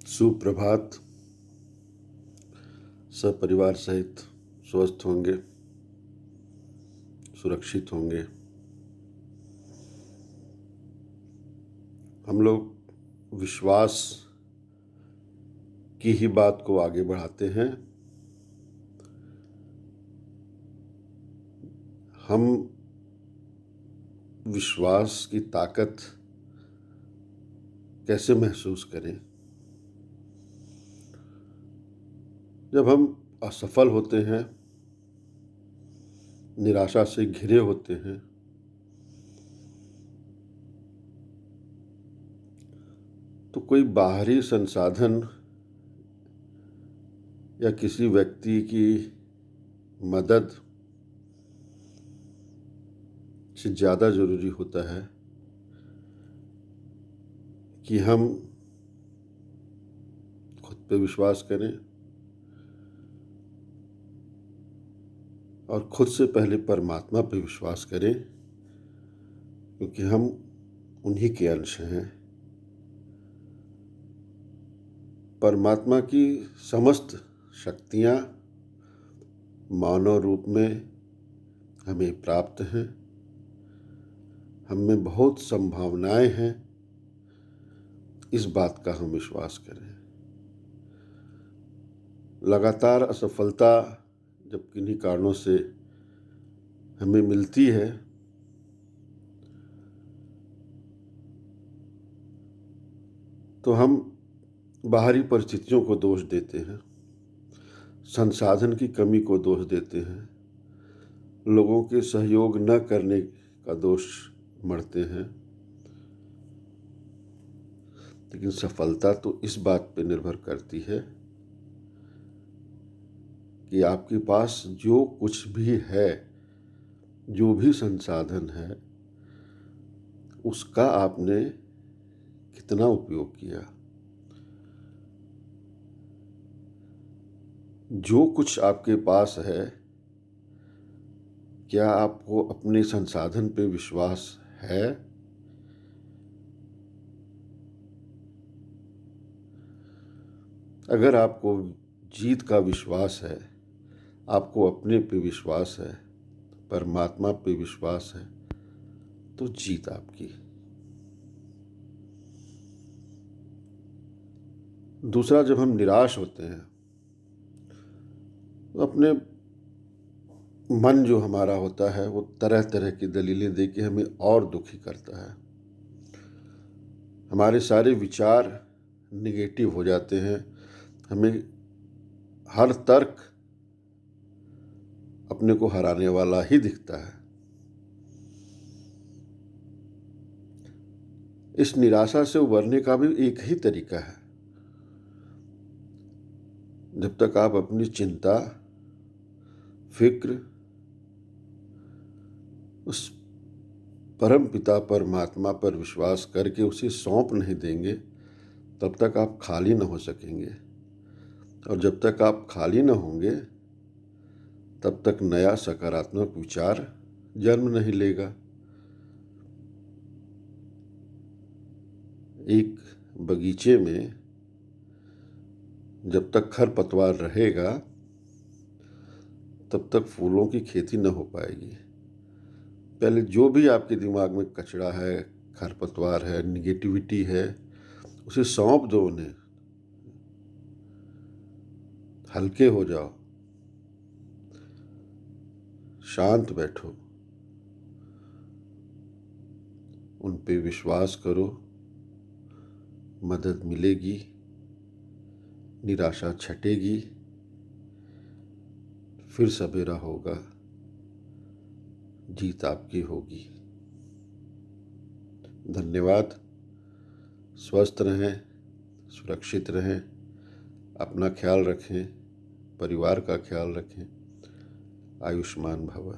सुप्रभात। सब परिवार सहित स्वस्थ होंगे, सुरक्षित होंगे। हम लोग विश्वास की ही बात को आगे बढ़ाते हैं। हम विश्वास की ताकत कैसे महसूस करें? जब हम असफल होते हैं, निराशा से घिरे होते हैं, तो कोई बाहरी संसाधन या किसी व्यक्ति की मदद से ज़्यादा ज़रूरी होता है कि हम खुद पे विश्वास करें और खुद से पहले परमात्मा पे विश्वास करें, क्योंकि हम उन्हीं के अंश हैं। परमात्मा की समस्त शक्तियाँ मानव रूप में हमें प्राप्त हैं। हम में बहुत संभावनाएं हैं, इस बात का हम विश्वास करें। लगातार असफलता जब किन्हीं कारणों से हमें मिलती है, तो हम बाहरी परिस्थितियों को दोष देते हैं, संसाधन की कमी को दोष देते हैं, लोगों के सहयोग न करने का दोष मढ़ते हैं। लेकिन सफलता तो इस बात पे निर्भर करती है कि आपके पास जो कुछ भी है, जो भी संसाधन है, उसका आपने कितना उपयोग किया। जो कुछ आपके पास है, क्या आपको अपने संसाधन पे विश्वास है? अगर आपको जीत का विश्वास है, आपको अपने पे विश्वास है, परमात्मा पे विश्वास है, तो जीत आपकी। दूसरा, जब हम निराश होते हैं तो अपने मन जो हमारा होता है वो तरह तरह की दलीलें दे के हमें और दुखी करता है। हमारे सारे विचार निगेटिव हो जाते हैं। हमें हर तर्क अपने को हराने वाला ही दिखता है। इस निराशा से उबरने का भी एक ही तरीका है। जब तक आप अपनी चिंता, फिक्र उस परम पिता परमात्मा पर विश्वास करके उसे सौंप नहीं देंगे, तब तक आप खाली न हो सकेंगे। और जब तक आप खाली न होंगे, तब तक नया सकारात्मक विचार जन्म नहीं लेगा। एक बगीचे में जब तक खरपतवार रहेगा, तब तक फूलों की खेती न हो पाएगी। पहले जो भी आपके दिमाग में कचरा है, खरपतवार है, निगेटिविटी है, उसे सौंप दो उन्हें। हल्के हो जाओ, शांत बैठो, उन पे विश्वास करो, मदद मिलेगी, निराशा छटेगी, फिर सवेरा होगा, जीत आपकी होगी। धन्यवाद। स्वस्थ रहें, सुरक्षित रहें, अपना ख्याल रखें, परिवार का ख्याल रखें। आयुष्मान भव।